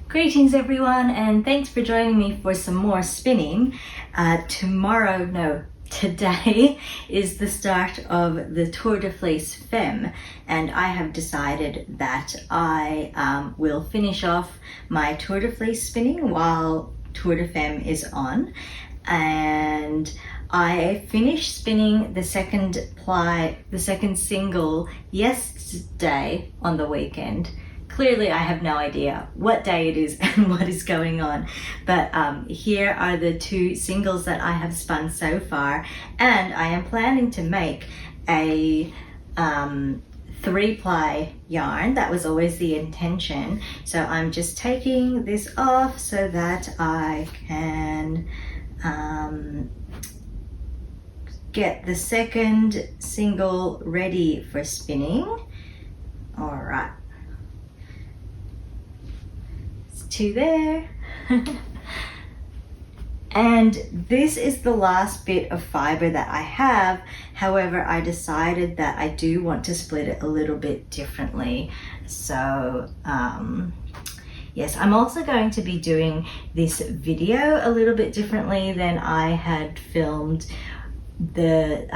Greetings everyone, and thanks for joining me for some more spinning. Today is the start of the Tour de Femme, and I have decided that I will finish off my Tour de Fleece spinning while Tour de Femme is on. And I finished spinning the second single yesterday on the weekend. Clearly I have no idea what day it is and what is going on, but here are the two singles that I have spun so far, and I am planning to make a 3-ply yarn. That was always the intention, so I'm just taking this off so that I can get the second single ready for spinning. All right. Two there. And this is the last bit of fibre that I have. However, I decided that I do want to split it a little bit differently. So yes, I'm also going to be doing this video a little bit differently than I had filmed the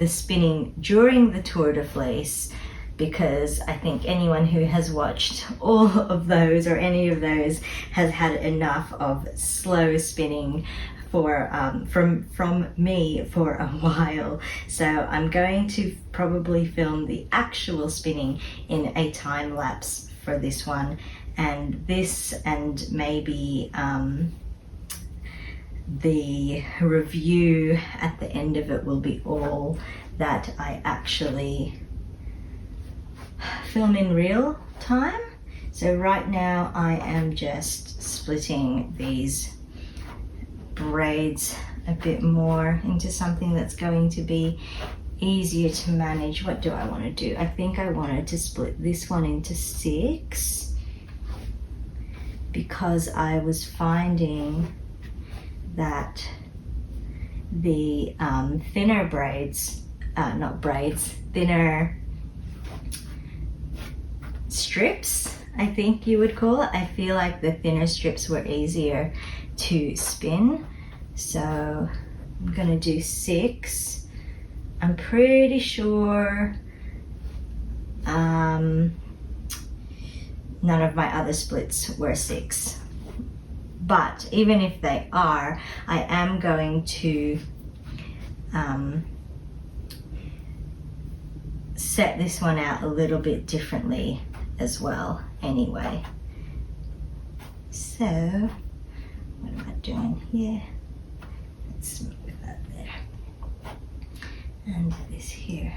spinning during the Tour de Fleece, because I think anyone who has watched all of those or any of those has had enough of slow spinning for from me for a while. So I'm going to probably film the actual spinning in a time lapse for this one, and maybe the review at the end of it will be all that I actually film in real time. So right now I am just splitting these braids a bit more into something that's going to be easier to manage. What do I want to do? I think I wanted to split this one into 6 because I was finding that the thinner braids, thinner strips, I think you would call it. I feel like the thinner strips were easier to spin. So I'm gonna do 6. I'm pretty sure none of my other splits were 6. But even if they are, I am going to set this one out a little bit differently as well anyway. So what am I doing here? Let's move that there and this here.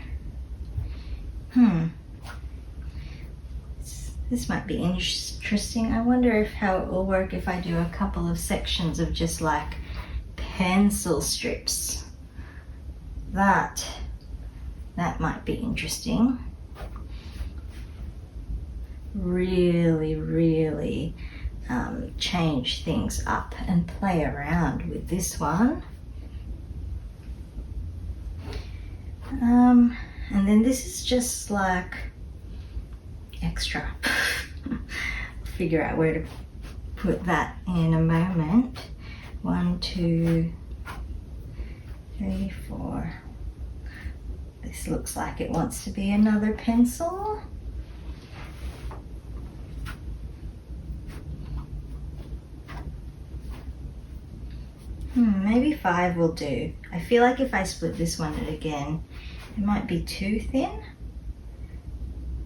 This might be interesting. I wonder how it will work if I do a couple of sections of just like pencil strips. That might be interesting. Really change things up and play around with this one. And then this is just like extra. Figure out where to put that in a moment. 1, 2, 3, 4. This looks like it wants to be another pencil. Maybe 5 will do. I feel like if I split this one again, it might be too thin.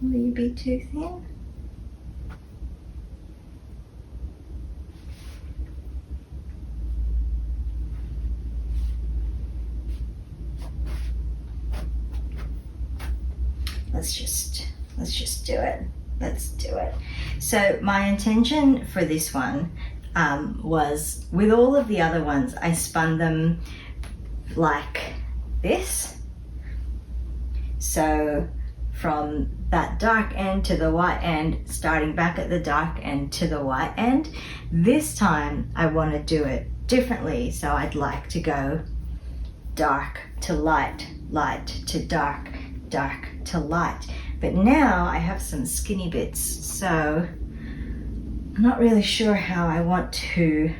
Will you be too thin? Let's just do it. Let's do it. So my intention for this one was, with all of the other ones, I spun them like this. So from that dark end to the white end, starting back at the dark end to the white end. This time I want to do it differently, so I'd like to go dark to light, light to dark, dark to light. But now I have some skinny bits, so I'm not really sure how I want to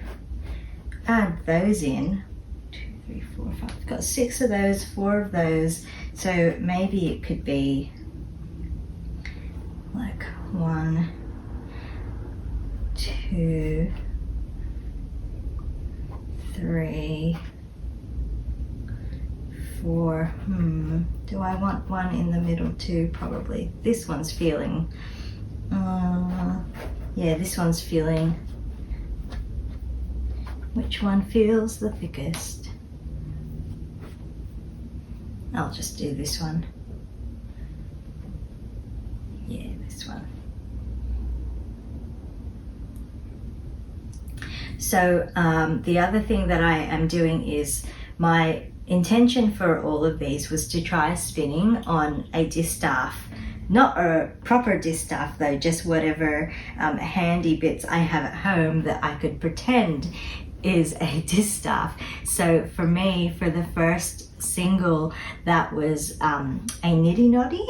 add those in. 2, 3, 4, 5. I've got 6 of those, 4 of those. So maybe it could be like 1, 2, 3, 4. Do I want one in the middle too? Probably. This one's feeling, yeah, this one's feeling. Which one feels the thickest? I'll just do this one. Yeah, this one. So the other thing that I am doing is, my intention for all of these was to try spinning on a distaff. Not a proper distaff though, just whatever handy bits I have at home that I could pretend is a distaff. So for me, for the first single, that was a niddy noddy.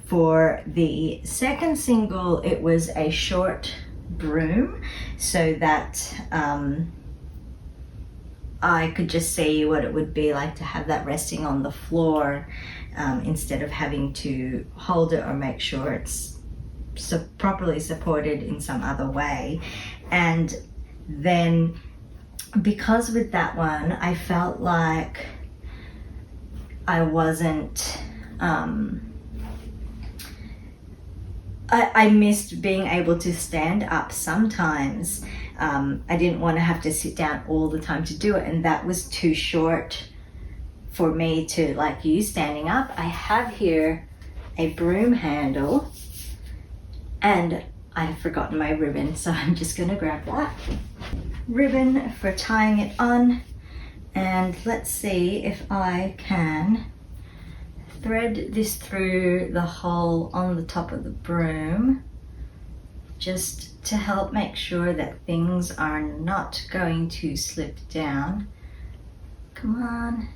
For the second single, it was a short broom, so that I could just see what it would be like to have that resting on the floor, instead of having to hold it or make sure it's properly supported in some other way. And then, because with that one, I felt like I wasn't, I missed being able to stand up sometimes. I didn't want to have to sit down all the time to do it, and that was too short for me to like use standing up. I have here a broom handle, and I've forgotten my ribbon, so I'm just going to grab that ribbon for tying it on. And let's see if I can thread this through the hole on the top of the broom, just to help make sure that things are not going to slip down. Come on,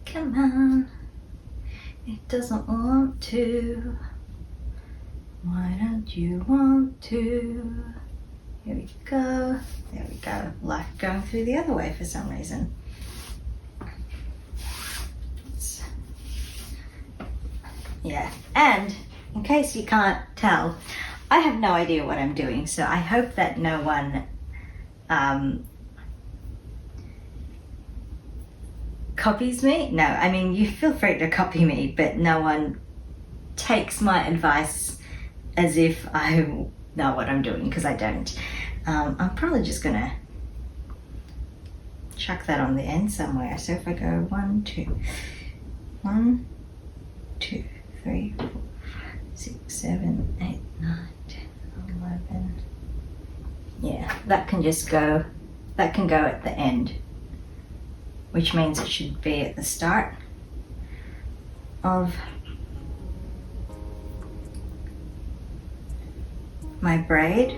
come on, it doesn't want to. Why don't you want to? Here we go, there we go. Like going through the other way for some reason. Yeah, and in case you can't tell, I have no idea what I'm doing, so I hope that no one copies me. No, I mean, you feel free to copy me, but no one takes my advice as if I know what I'm doing, because I don't. I'm probably just gonna chuck that on the end somewhere. So if I go 1, 2, 1, 2, 3, 4, 6, 7, 8, 9, 10, 11. Yeah, that can just go, that can go at the end, which means it should be at the start of my braid.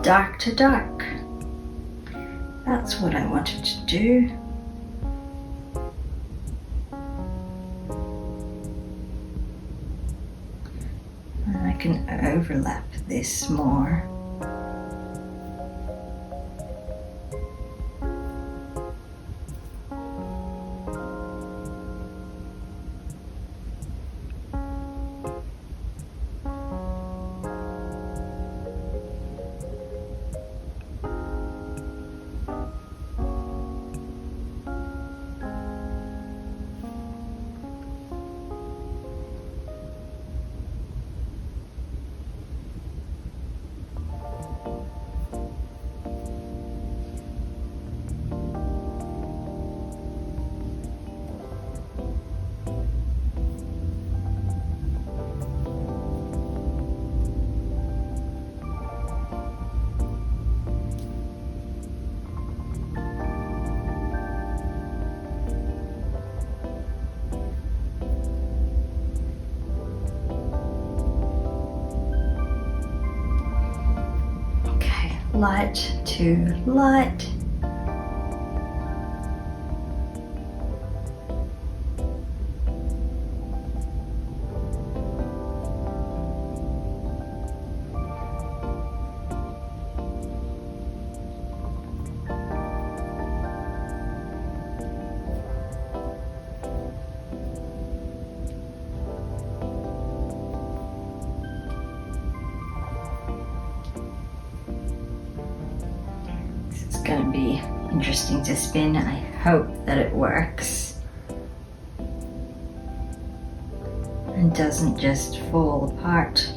Dark to dark. That's what I wanted to do. And I can overlap this more. light to light. It's going to be interesting to spin. I hope that it works and doesn't just fall apart.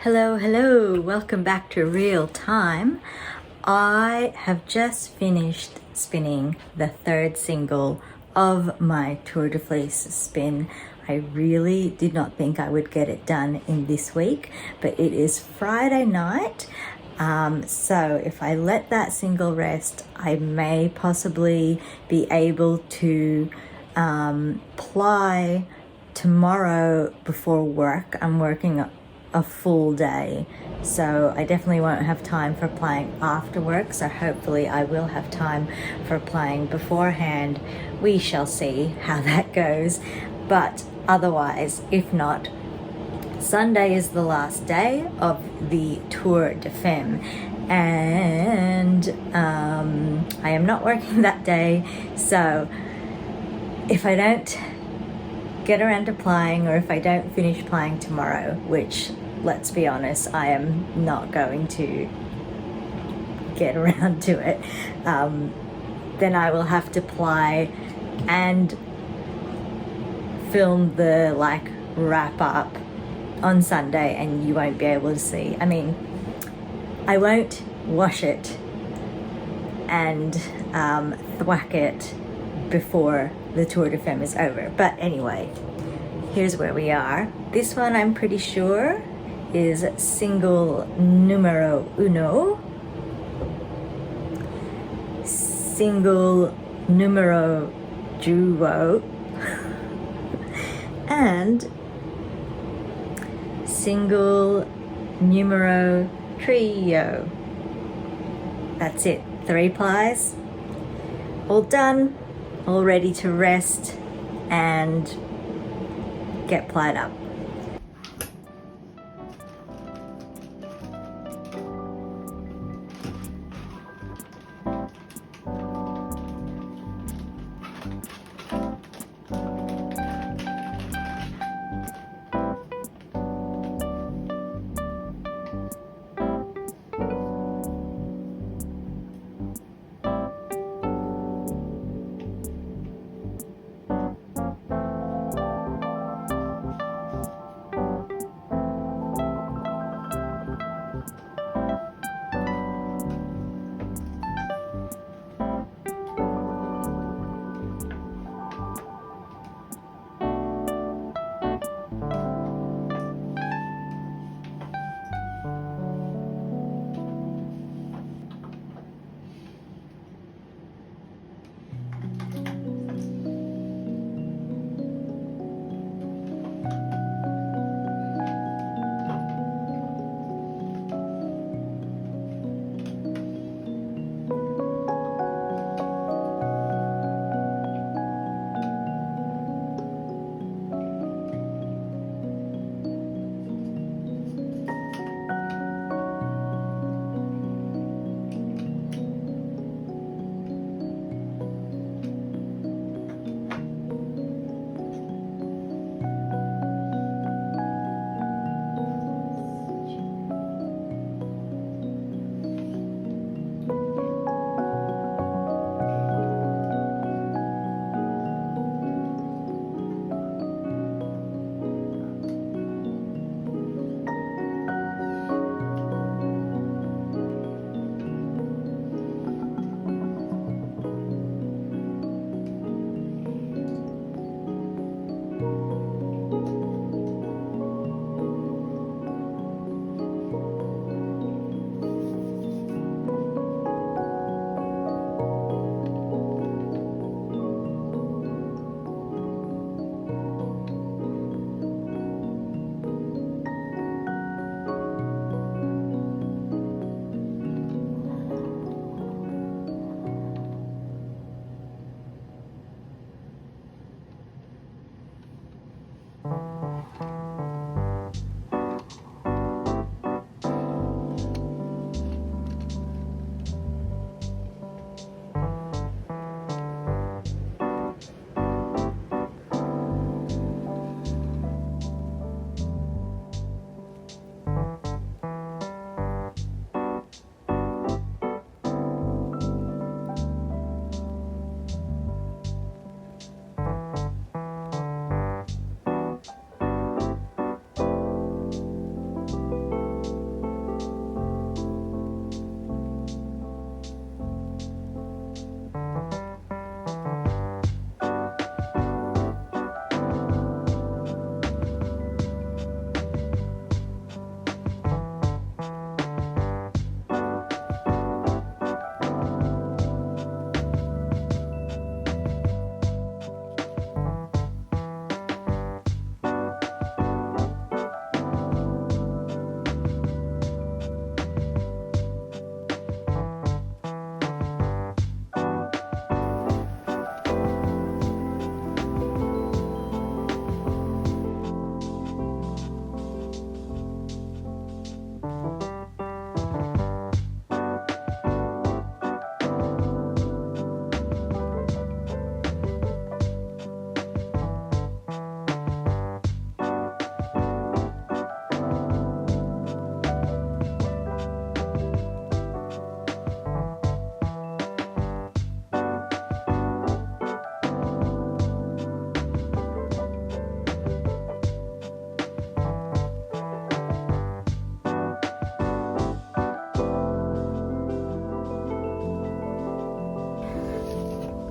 Hello, hello, welcome back to Real Time. I have just finished spinning the third single of my Tour de Fleece spin. I really did not think I would get it done in this week, but it is Friday night. So if I let that single rest, I may possibly be able to ply tomorrow before work. I'm working a full day, so I definitely won't have time for plying after work, so hopefully I will have time for plying beforehand. We shall see how that goes, but otherwise, if not, Sunday is the last day of the Tour de Femme, and I am not working that day, so if I don't get around to plying, or if I don't finish plying tomorrow, which, let's be honest, I am not going to get around to it, then I will have to ply and film the wrap up on Sunday, and you won't be able to see. I mean, I won't wash it and thwack it before the Tour de Femme is over. But anyway, here's where we are. This one, I'm pretty sure, is single numero uno, single numero duo, and single numero trio. That's it, 3 plies, all done, all ready to rest and get plied up.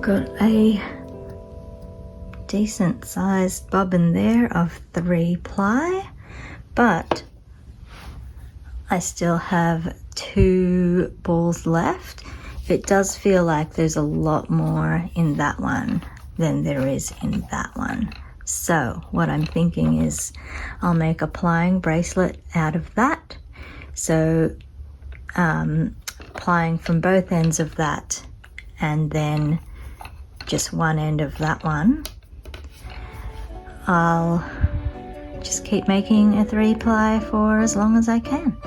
got a decent sized bobbin there of 3 ply, but I still have 2 balls left. It does feel like there's a lot more in that one than there is in that one. So what I'm thinking is I'll make a plying bracelet out of that. So plying from both ends of that, and then just one end of that one. I'll just keep making a 3 ply for as long as I can.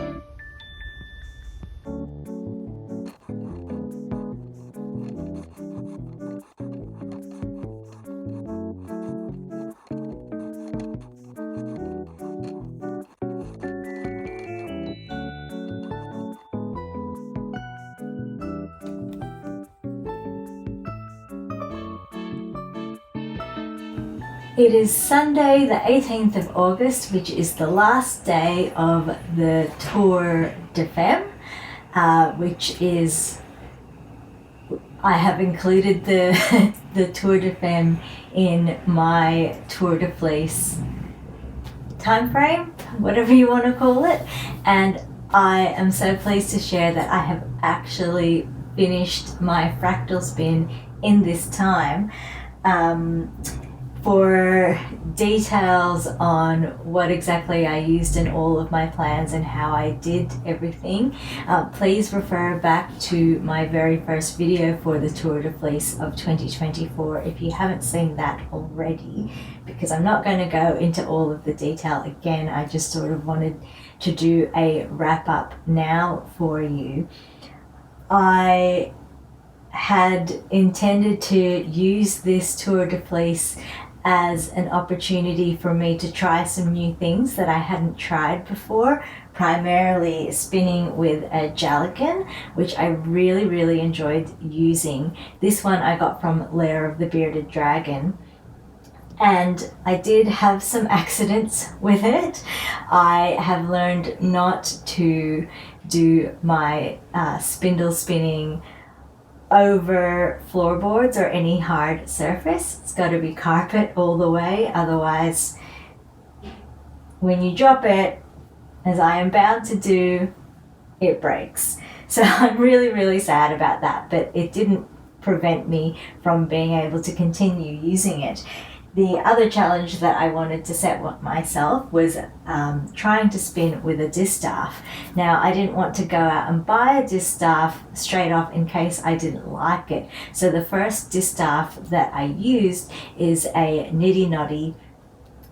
It is Sunday the 18th of August, which is the last day of the Tour de Femme, which is, I have included the Tour de Femme in my Tour de Fleece time frame, whatever you want to call it, and I am so pleased to share that I have actually finished my fractal spin in this time. For details on what exactly I used in all of my plans and how I did everything, please refer back to my very first video for the Tour de Fleece of 2024 if you haven't seen that already, because I'm not going to go into all of the detail again. I just sort of wanted to do a wrap up now for you. I had intended to use this Tour de Fleece as an opportunity for me to try some new things that I hadn't tried before, primarily spinning with a Dealgan, which I really enjoyed using. This one I got from Lair of the Bearded Dragon, and I did have some accidents with it. I have learned not to do my spindle spinning over floorboards or any hard surface. It's got to be carpet all the way, otherwise when you drop it, as I am bound to do, it breaks. So I'm really sad about that, but it didn't prevent me from being able to continue using it. The other challenge that I wanted to set myself was trying to spin with a distaff. Now, I didn't want to go out and buy a distaff straight off in case I didn't like it. So the first distaff that I used is a Nitty Noddy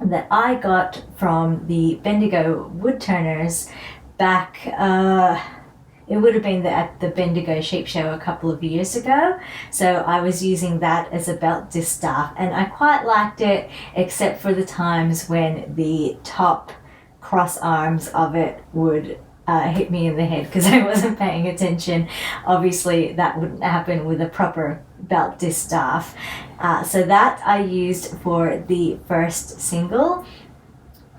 that I got from the Bendigo Woodturners back, it would have been at the Bendigo Sheep Show a couple of years ago. So I was using that as a belt distaff, and I quite liked it, except for the times when the top cross arms of it would hit me in the head because I wasn't paying attention. Obviously that wouldn't happen with a proper belt distaff. So that I used for the first single.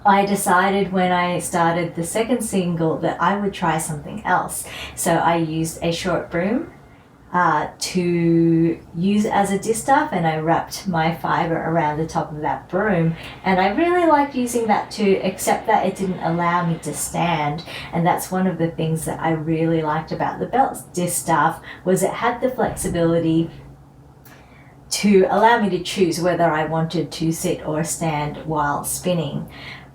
I decided when I started the second single that I would try something else. So I used a short broom to use as a distaff, and I wrapped my fibre around the top of that broom. And I really liked using that too, except that it didn't allow me to stand. And that's one of the things that I really liked about the belt distaff, was it had the flexibility to allow me to choose whether I wanted to sit or stand while spinning.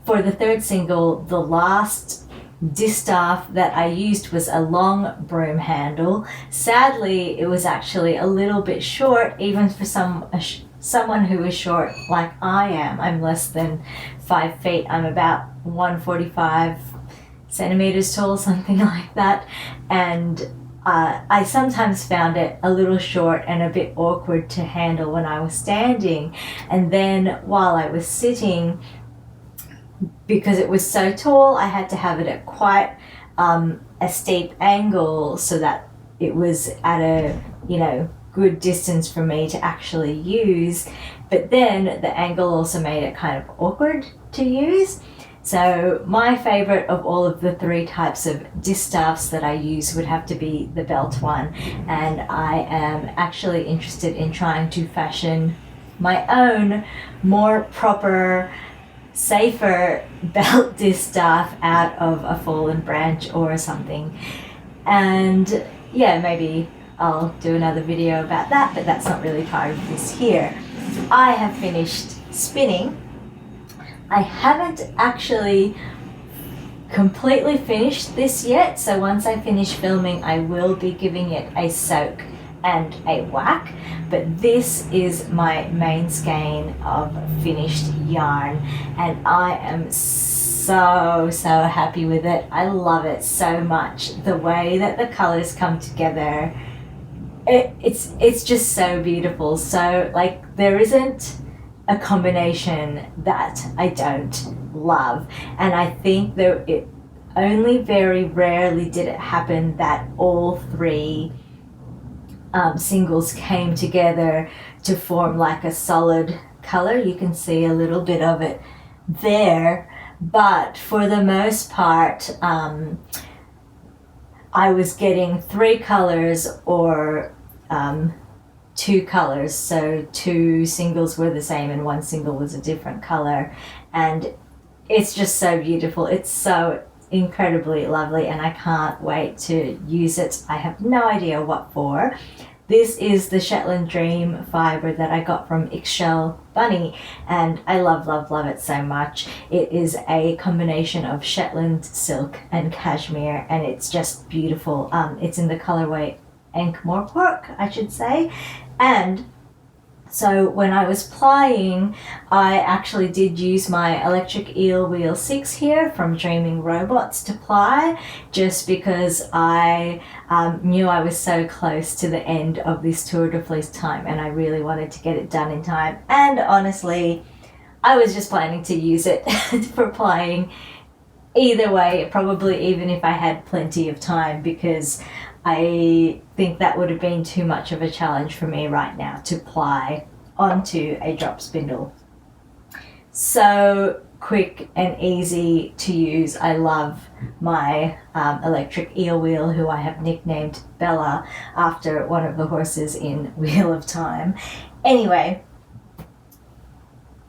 For the third single, the last distaff that I used was a long broom handle. Sadly, it was actually a little bit short, even for someone who is short like I am. I'm less than 5 feet. I'm about 145 centimeters tall, something like that. And I sometimes found it a little short and a bit awkward to handle when I was standing. And then while I was sitting, because it was so tall, I had to have it at quite a steep angle so that it was at a good distance for me to actually use. But then the angle also made it kind of awkward to use. So my favorite of all of the 3 types of distaffs that I use would have to be the belt one, and I am actually interested in trying to fashion my own more proper, safer belt distaff out of a fallen branch or something. And yeah, maybe I'll do another video about that, but that's not really part of this here. I have finished spinning. I haven't actually completely finished this yet, so once I finish filming I will be giving it a soak and a whack, but this is my main skein of finished yarn and I am so happy with it. I love it so much. The way that the colors come together, it's just so beautiful. So like, there isn't a combination that I don't love, and I think that it only very rarely did it happen that all 3 singles came together to form like a solid color. You can see a little bit of it there, but for the most part I was getting 3 colors or 2 colors, so 2 singles were the same and 1 single was a different color, and it's just so beautiful. It's so incredibly lovely and I can't wait to use it. I have no idea what for. This is the Shetland Dream fibre that I got from Ixchel Bunny, and I love it so much. It is a combination of Shetland silk and cashmere, and it's just beautiful. It's in the colorway Ankh-Morpork, I should say. And so when I was plying, I actually did use my electric eel wheel 6 here from Dreaming Robots to ply, just because I knew I was so close to the end of this Tour de Fleece time and I really wanted to get it done in time. And honestly, I was just planning to use it for plying either way, probably even if I had plenty of time, because I think that would have been too much of a challenge for me right now to ply onto a drop spindle. So quick and easy to use. I love my electric eel wheel, who I have nicknamed Bella after one of the horses in Wheel of Time. Anyway,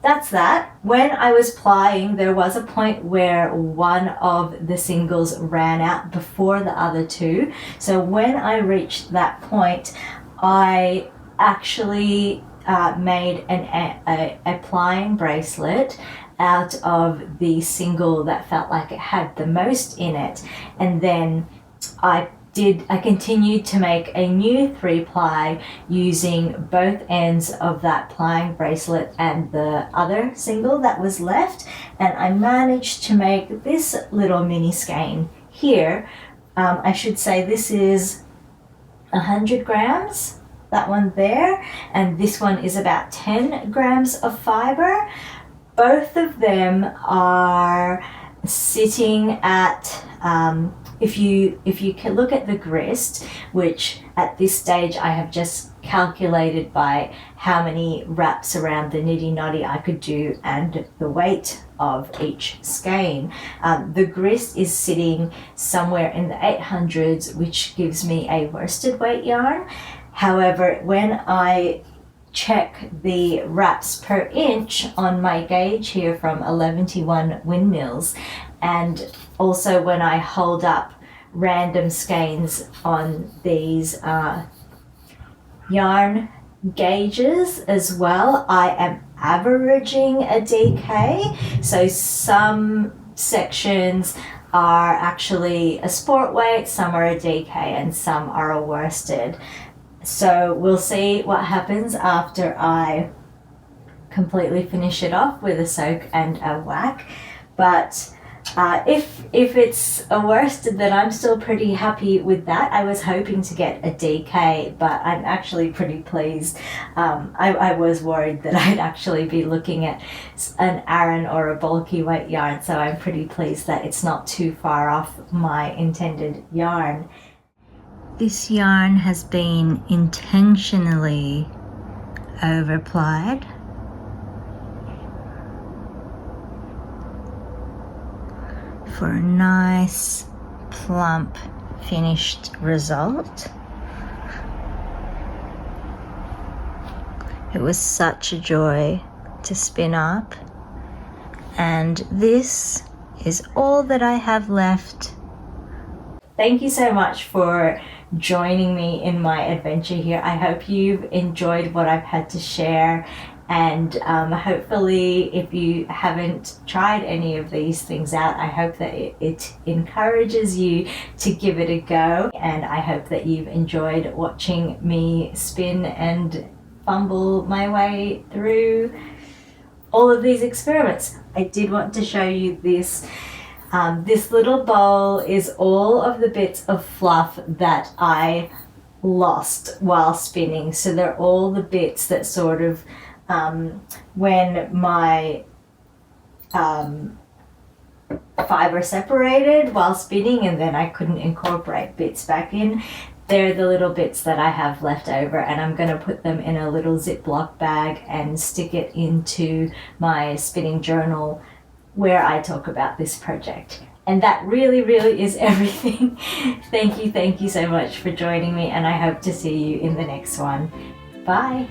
that's that. When I was plying, there was a point where one of the singles ran out before the other 2. So when I reached that point, I actually made a plying bracelet out of the single that felt like it had the most in it, and then I continued to make a new 3-ply using both ends of that plying bracelet and the other single that was left, and I managed to make this little mini skein here. I should say this is 100 grams, that one there, and this one is about 10 grams of fibre. Both of them are sitting at if you can look at the grist, which at this stage I have just calculated by how many wraps around the nitty noddy I could do and the weight of each skein. The grist is sitting somewhere in the 800s, which gives me a worsted weight yarn. However, when I check the wraps per inch on my gauge here from 1121 Windmills, and also when I hold up random skeins on these yarn gauges as well, I am averaging a DK. So some sections are actually a sport weight, some are a DK, and some are a worsted. So we'll see what happens after I completely finish it off with a soak and a whack. But if it's a worsted, then I'm still pretty happy with that. I was hoping to get a DK, but I'm actually pretty pleased. I was worried that I'd actually be looking at an Aran or a bulky weight yarn, so I'm pretty pleased that it's not too far off my intended yarn. This yarn has been intentionally overplied. for a nice, plump, finished result. It was such a joy to spin up, and this is all that I have left. Thank you so much for joining me in my adventure here. I hope you've enjoyed what I've had to share, and hopefully if you haven't tried any of these things out, I hope that it encourages you to give it a go, and I hope that you've enjoyed watching me spin and fumble my way through all of these experiments. I did want to show you this. This little bowl is all of the bits of fluff that I lost while spinning. So they're all the bits that sort of, when my fibre separated while spinning and then I couldn't incorporate bits back in, they're the little bits that I have left over, and I'm going to put them in a little Ziploc bag and stick it into my spinning journal where I talk about this project. And that really is everything. Thank you so much for joining me, and I hope to see you in the next one. Bye.